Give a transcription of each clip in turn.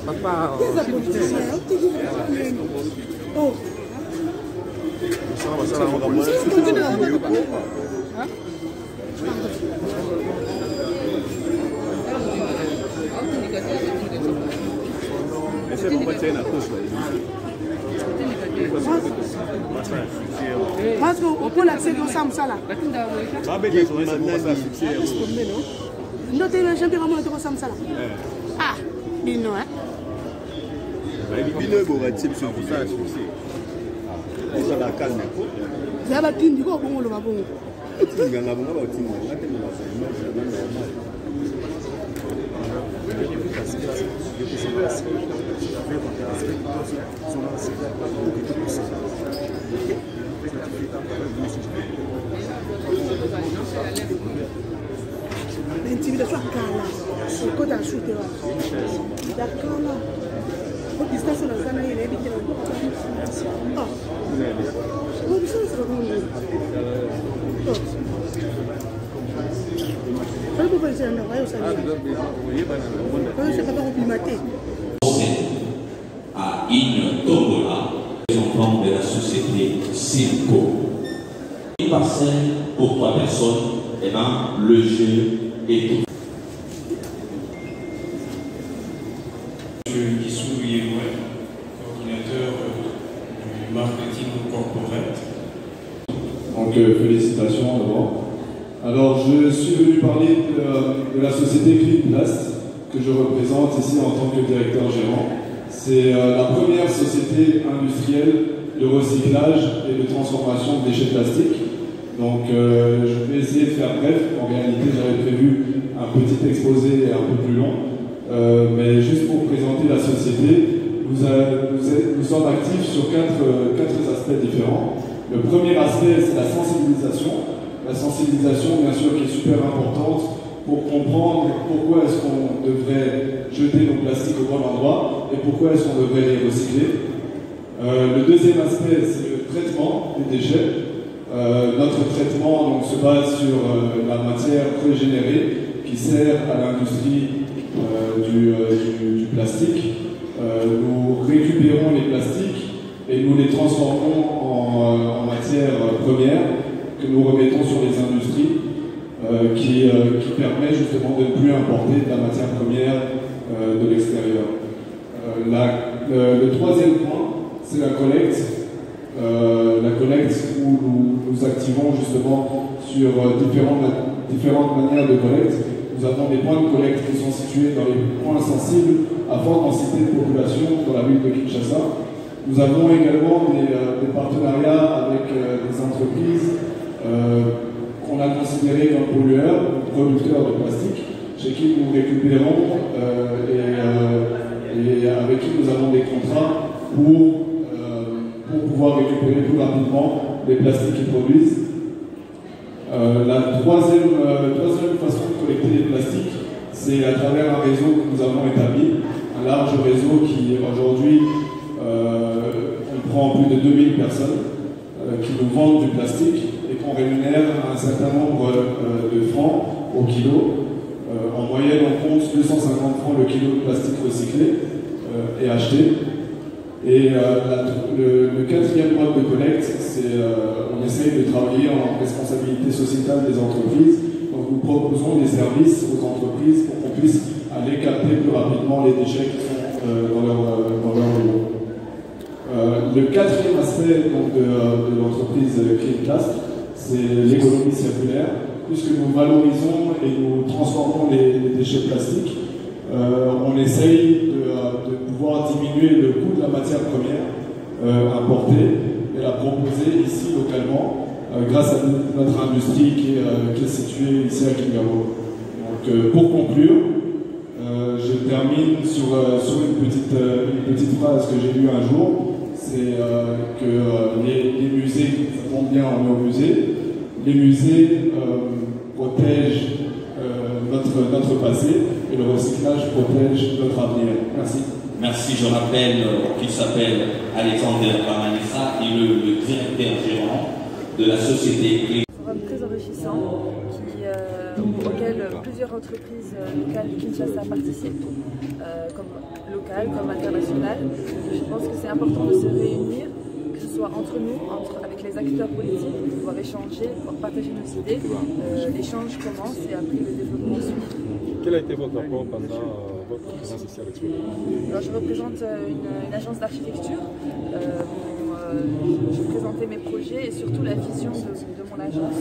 Papa, parce qu'on peut l'accès dans ça, ça là. Non, tu es un champion de ça là. Ah, mais non, hein. Il est beau, il est beau. Il est la calme. Il y a un petit peu de bon, on le va bon. L'intimidation à Kala, c'est quoi dans le chute là? D'accord là. Au distance on a ça, il est évité. Ah. Bon, ça c'est bon. Quand vous pensez à un endroit où ça quand c'est pas complimenté. À Igne Togola, les enfants de la société Simco. Il passait pour 3 personnes, et ben le jeu est tout. Monsieur Kissou Yéloué, coordinateur du marketing corporate. Donc félicitations d'abord. Alors je suis venu parler de la société Cleanplast que je représente ici en tant que directeur gérant. C'est la première société industrielle de recyclage et de transformation de déchets plastiques. Donc je vais essayer de faire bref. En réalité j'avais prévu un petit exposé un peu plus long. Mais juste pour présenter la société, nous sommes actifs sur quatre aspects différents. Le premier aspect c'est la sensibilisation. La sensibilisation bien sûr qui est super importante pour comprendre pourquoi est-ce qu'on devrait jeter nos plastiques au bon endroit et pourquoi est-ce qu'on devrait les recycler. Le deuxième aspect, c'est le traitement des déchets. Notre traitement donc, se base sur la matière pré-générée qui sert à l'industrie du plastique. Nous récupérons les plastiques et nous les transformons en matière première que nous remettons sur les industries qui permet justement de ne plus importer de la matière première de l'extérieur. Le troisième point, c'est la collecte. La collecte où nous activons justement sur différentes manières de collecte. Nous avons des points de collecte qui sont situés dans les points sensibles à forte densité de population dans la ville de Kinshasa. Nous avons également des partenariats avec des entreprises qu'on a considérés comme pollueurs, producteurs de plastique, chez qui nous récupérons et avec qui nous avons des contrats pour pouvoir récupérer plus rapidement les plastiques qu'ils produisent. La troisième façon de collecter les plastiques, c'est à travers un réseau que nous avons établi, un large réseau qui aujourd'hui comprend plus de 2000 personnes qui nous vendent du plastique et qu'on rémunère un certain nombre de francs au kilo. En moyenne, on compte 250 francs le kilo de plastique recyclé et acheté. Et le quatrième mode de collecte, c'est on essaye de travailler en responsabilité sociétale des entreprises. Donc nous proposons des services aux entreprises pour qu'on puisse aller capter plus rapidement les déchets qui sont dans leur lieu. Le quatrième aspect donc, de l'entreprise Cleanplast, c'est l'économie circulaire. Puisque nous valorisons et nous transformons les déchets plastiques, on essaye de pouvoir diminuer le coût de la matière première importée et la proposer ici localement grâce à notre industrie qui est située ici à Kingabo. Donc pour conclure, je termine sur une petite phrase que j'ai lue un jour, c'est que les musées, ça tombe bien, on est au musée, les musées protègent notre passé et le recyclage protège notre avenir. Merci. Merci, je rappelle qu'il s'appelle Alexander Bamanissa, il est le directeur gérant de la société. Forum très enrichissant auquel plusieurs entreprises locales de Kinshasa participent, comme locales, comme internationales. Je pense que c'est important de se réunir, que ce soit entre nous, avec les acteurs politiques, pour pouvoir échanger, pour partager nos idées. L'échange commence et après le développement suit. Quel a été votre rapport pendant votre présence ici à l'expo? Alors, je représente une agence d'architecture. Je présentais mes projets et surtout la vision de mon agence.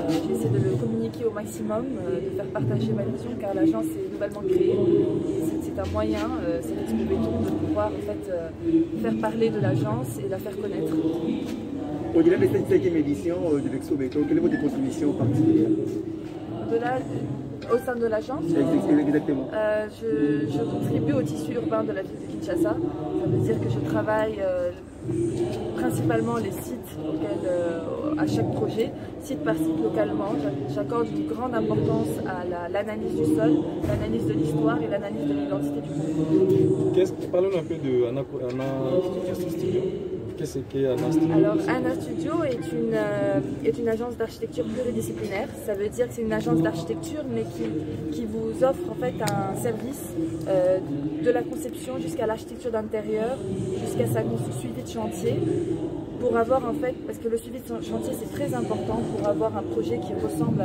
J'essaie de le communiquer au maximum, de faire partager ma vision car l'agence est nouvellement créée. C'est un moyen, c'est l'Expo Béton, de pouvoir en fait, faire parler de l'agence et la faire connaître. Au-delà de cette 5e édition de l'Expo Béton, quelle est votre contribution particulière? Au sein de l'agence, exactement. Je contribue au tissu urbain de la ville de Kinshasa. Ça veut dire que je travaille principalement les sites à chaque projet, site par site localement. J'accorde une grande importance à l'analyse du sol, l'analyse de l'histoire et l'analyse de l'identité du groupe. Parlons un peu de Anna Studio. Qu'est-ce qu'est Anna Studio? Alors, Anna Studio est une agence d'architecture pluridisciplinaire. Ça veut dire que c'est une agence d'architecture, mais qui vous offre en fait un service de la conception jusqu'à l'architecture d'intérieur, jusqu'à sa suivi de chantier, pour avoir en fait, parce que le suivi de chantier c'est très important pour avoir un projet qui ressemble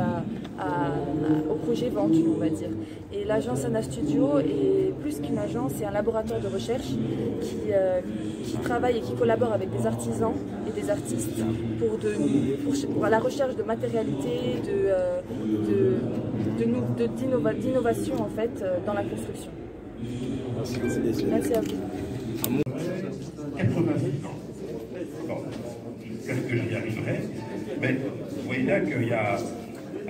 au projet vendu, on va dire. Et l'agence Anna Studio est plus qu'une agence, c'est un laboratoire de recherche qui travaille et qui collabore avec des artisans et des artistes pour la recherche de matérialité, d'innovation en fait dans la construction. Merci à vous. 86 ans. Bon, j'espère que j'y arriverai, mais vous voyez là qu'il y a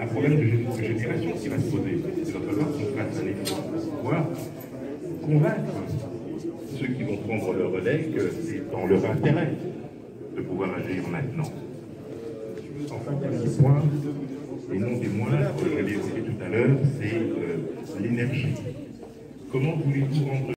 un problème de génération qui va se poser. Il va falloir qu'on fasse un effort pour pouvoir convaincre ceux qui vont prendre le relais que c'est dans leur intérêt de pouvoir agir maintenant. Enfin, dernier point, et non des moindres, je l'ai évoqué tout à l'heure, c'est l'énergie. Comment voulez-vous rendre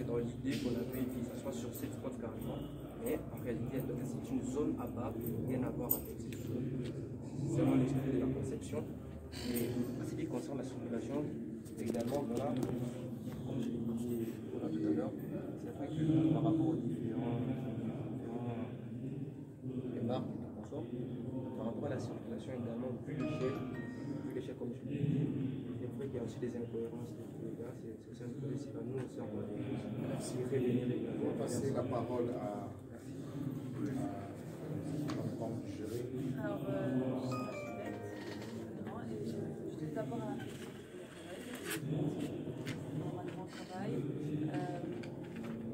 dans l'idée qu'on avait dit que ça soit sur cette spots carrément, mais en réalité c'est une zone à bas, rien à voir avec cette zone. C'est vraiment l'esprit de la conception. Et en ce qui concerne la circulation, également, voilà, comme je l'ai dit tout à l'heure, c'est vrai que par rapport aux différents marques qui consomment, par rapport à la circulation également, vu l'échelle comme je l'ai dit, c'est vrai qu'il y a aussi des incohérences. C'est un peu ici, nous aussi on va revenir également. On va passer la parole à Mme Géré. Alors, je vais d'abord à normalement travail.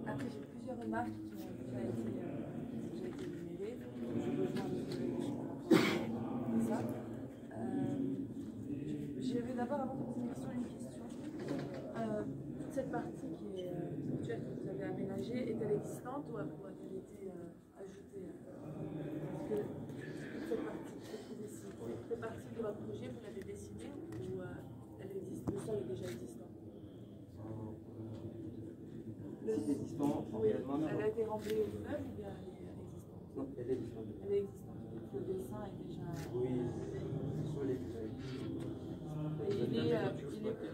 Après, j'ai plusieurs remarques qui ont déjà été énumérées. J'ai besoin de ça. Je vais d'abord, avant de poser une question. Toute cette partie qui est virtuelle que vous avez aménagée, est-elle existante ou a-t-elle été ajoutée? Parce que cette partie que je trouve ici, fait partie de votre projet, vous l'avez dessinée ou elle existe, le sol est déjà existant? C'est existant, oui, elle a été remblée au fleuve ou bien elle est existante? Non, elle est existante. Elle est existante. Le dessin est déjà... Oui, le sol est déjà existant. Et il exploité.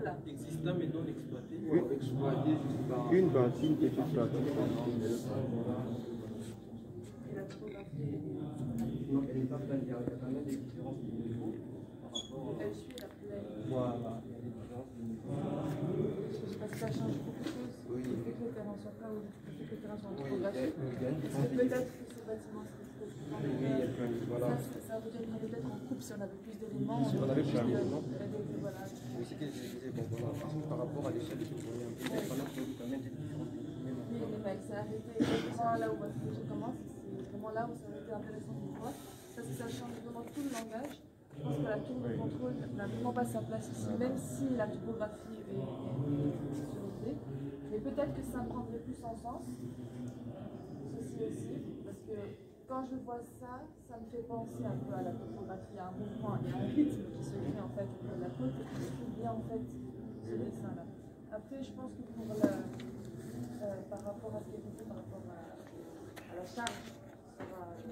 Là. Existant mais non exploité. Exploité jusqu'à... Une partie qui est exploitée. Donc elle n'est pas pleine, il y a quand même des différences de niveau par rapport à... Elle suit la plaine. Voilà, il y a des différences de niveau. Parce que ça change beaucoup de choses. Oui. Le fait que le terrain soit pas ou le fait que le terrain soit en Oui, topographie. il y a une Parce différence que de niveau. peut-être que ce bâtiment serait Oui, il y a plein de... Voilà. Ça reviendrait peut-être en coupe si on avait plus d'éléments. Si on avait plus d'éléments. Voilà. Oui, c'est que je disais, bon voilà, parce que par rapport à l'échelle de ce voyez un peu, pendant qu'il y a quand même des différences de niveau. Oui, mais ça a arrêté exactement là où votre projet commence. C'est vraiment là où ça aurait été intéressant de voir. Parce que ça change vraiment tout le langage. Je pense que la tour de contrôle n'a vraiment pas sa place ici, même si la topographie est sécurisée. Mais peut-être que ça prendrait plus en sens. Ceci aussi. Parce que quand je vois ça, ça me fait penser un peu à la topographie, à un mouvement, il y a un rythme qui se crée en fait autour de la côte et qui suit bien en fait ce dessin-là. Après, je pense que pour par rapport à ce qui est dit, par rapport à la charge,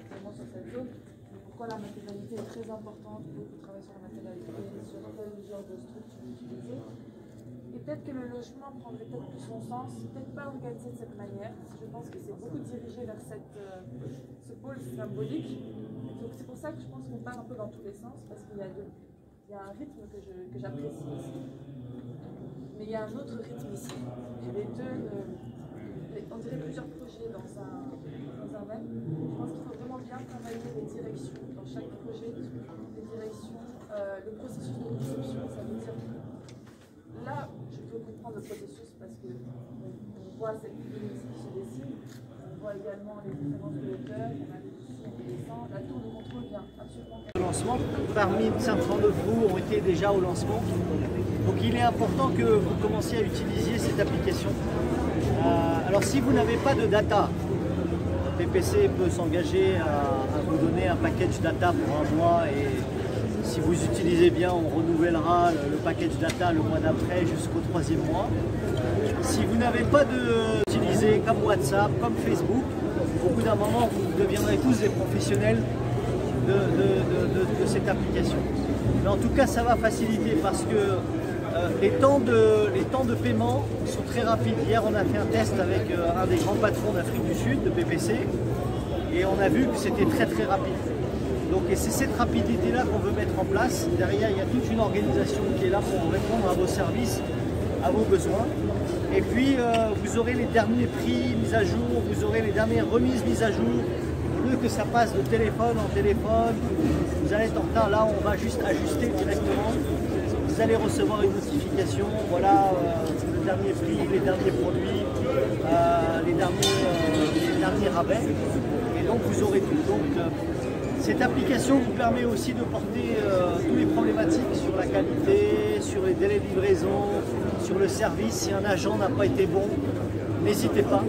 vraiment sur cette zone, pourquoi la matérialité est très importante, beaucoup travailler sur la matérialité, sur quel genre de structure utiliser. Et peut-être que le logement prendrait peut-être plus son sens, peut-être pas organisé de cette manière. Je pense que c'est beaucoup dirigé vers ce pôle symbolique. Donc c'est pour ça que je pense qu'on part un peu dans tous les sens, parce qu'il y a un rythme que j'apprécie ici. Mais il y a un autre rythme ici. Et les deux, on dirait plusieurs projets dans un même. Je pense qu'il faut vraiment bien travailler les directions dans chaque projet, les directions, le processus de conception, ça veut dire. Là, je peux comprendre le processus parce qu'on voit cette ligne qui se dessine, on voit également les différences de hauteur, on a ici, on descend, la tour de contrôle vient absolument. Lancement, parmi 500 d'entre vous ont été déjà au lancement, donc il est important que vous commenciez à utiliser cette application. Alors si vous n'avez pas de data, PPC peut s'engager à vous donner un package data pour un mois et si vous utilisez bien, on renouvellera le package data le mois d'après jusqu'au 3e mois. Si vous n'avez pas d'utiliser comme WhatsApp, comme Facebook, au bout d'un moment, vous deviendrez tous des professionnels de cette application. Mais en tout cas, ça va faciliter parce que les temps de paiement sont très rapides. Hier, on a fait un test avec un des grands patrons d'Afrique du Sud, de PPC, et on a vu que c'était très très rapide. Donc, et c'est cette rapidité-là qu'on veut mettre en place. Derrière, il y a toute une organisation qui est là pour répondre à vos services, à vos besoins. Et puis, vous aurez les derniers prix mis à jour, vous aurez les dernières remises mises à jour. Au lieu que ça passe de téléphone en téléphone, vous allez être en retard. Là, on va juste ajuster directement. Vous allez recevoir une notification. Voilà le dernier prix, les derniers produits, les derniers rabais. Et donc, vous aurez tout. Donc, cette application vous permet aussi de porter toutes les problématiques sur la qualité, sur les délais de livraison, sur le service. Si un agent n'a pas été bon, n'hésitez pas.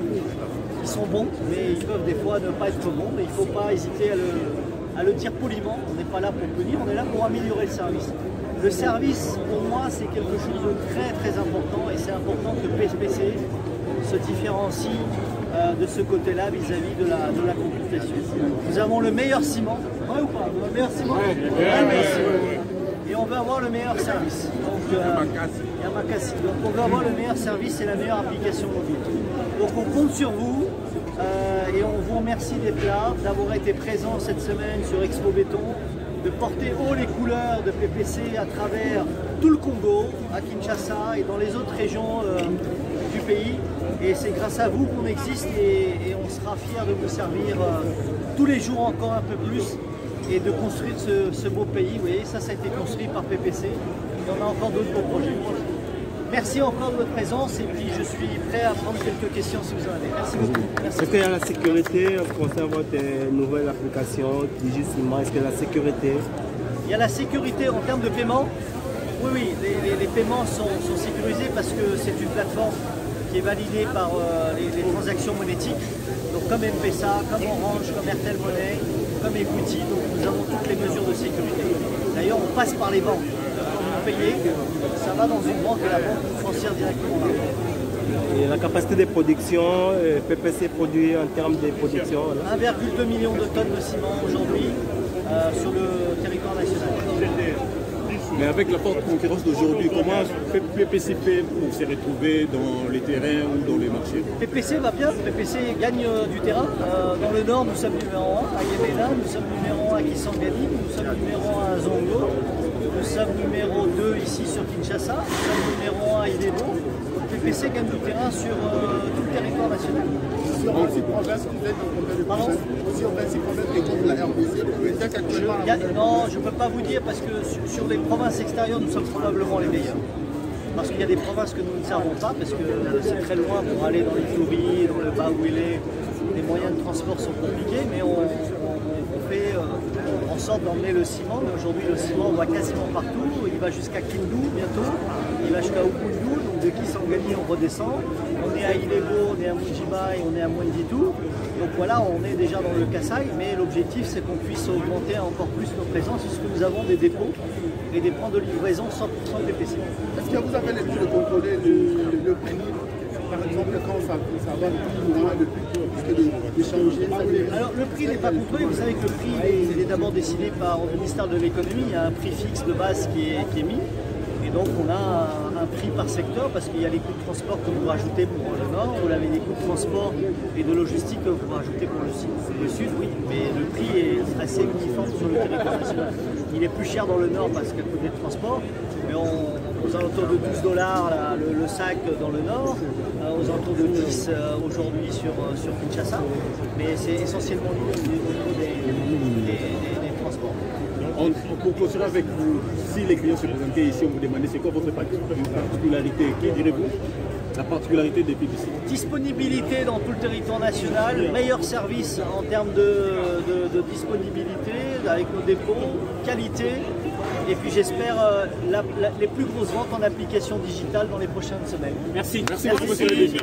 Ils sont bons, mais ils peuvent des fois ne pas être bons. Mais il ne faut pas hésiter à le dire poliment. On n'est pas là pour punir, on est là pour améliorer le service. Le service, pour moi, c'est quelque chose de très très important et c'est important que PPC se différencie de ce côté-là vis-à-vis de la computation. Nous avons le meilleur ciment, vrai ou pas? Le meilleur ciment, et on veut avoir le meilleur service. Donc, Yamakasi. Donc on veut avoir le meilleur service et la meilleure application mobile. Donc on compte sur vous et on vous remercie d'être là, d'avoir été présent cette semaine sur Expo Béton, de porter haut les couleurs de PPC à travers tout le Congo, à Kinshasa et dans les autres régions du pays. Et c'est grâce à vous qu'on existe et on sera fiers de vous servir tous les jours encore un peu plus et de construire ce beau pays. Vous voyez, ça a été construit par PPC et on a encore d'autres beaux projets. Merci encore de votre présence et puis je suis prêt à prendre quelques questions si vous en avez. Merci beaucoup. Est-ce qu'il y a la sécurité concernant votre nouvelle application Digiciment? Est-ce qu'il y a la sécurité? Il y a la sécurité en termes de paiement. Oui, les paiements sont sécurisés parce que c'est une plateforme qui est validée par les transactions monétiques. Donc comme M-Pesa, comme Orange, comme Airtel Money, comme Equity. Donc nous avons toutes les mesures de sécurité. D'ailleurs, on passe par les banques. Quand vous payez, ça va dans une banque et la banque vous transfère directement là. Et la capacité de production, PPC produit en termes de production 1,2 million de tonnes de ciment aujourd'hui sur le territoire national. Mais avec la forte concurrence d'aujourd'hui, comment PPCP pour se retrouver dans les terrains ou dans les marchés? PPC va bien, PPC gagne du terrain. Dans le nord, nous sommes numéro 1 à Yémena, nous sommes numéro 1 à Kisangani, nous sommes numéro 1 à Zongo, nous sommes numéro 2 ici sur Kinshasa, nous sommes numéro 1 à Idebo. PPC gagne du terrain sur tout le territoire national. Sur 26 provinces, vous êtes en combien de provinces? Sur 26 provinces et contre la RDC, vous êtes actuellement Non, je ne peux pas vous dire parce que sur les provinces extérieures, nous sommes probablement les meilleurs. Parce qu'il y a des provinces que nous ne servons pas, parce que c'est très loin pour aller dans l'Ituri, dans le Bas-Ouélé. Les moyens de transport sont compliqués, mais on fait en sorte d'emmener le ciment. Mais aujourd'hui, le ciment, on va quasiment partout. Il va jusqu'à Kindu bientôt, il va jusqu'à Ukundu, donc de Kisangani, on redescend. On est à Ilebo, on est à Mujiba et on est à Mwenditu. Donc voilà, on est déjà dans le Kasaï, mais l'objectif, c'est qu'on puisse augmenter encore plus nos présences, puisque nous avons des dépôts et des points de livraison 100% PPC. Est-ce que vous avez l'habitude de contrôler le prix? Par exemple, quand ça va plus loin, le prix risque de changer? Alors le prix n'est pas contrôlé, vous savez que le prix il est d'abord décidé par le ministère de l'économie, il y a un prix fixe de base qui est mis. Et donc on a un prix par secteur parce qu'il y a les coûts de transport que vous rajoutez pour le nord, vous avez les coûts de transport et de logistique que vous rajoutez pour le sud, oui, mais le prix est assez uniforme sur le territoire national. Il est plus cher dans le nord parce qu'il y a coût de transport, mais aux alentours de $12 le sac dans le nord, aux alentours de 10 aujourd'hui sur Kinshasa, mais c'est essentiellement lié au niveau des transports. Pour continuer avec vous, si les clients se présentaient ici, on vous demandait c'est quoi votre particularité, que direz-vous la particularité des PPC? Disponibilité dans tout le territoire national, meilleur service en termes de disponibilité avec nos dépôts, qualité, et puis j'espère les plus grosses ventes en application digitale dans les prochaines semaines. Merci beaucoup, monsieur le DG.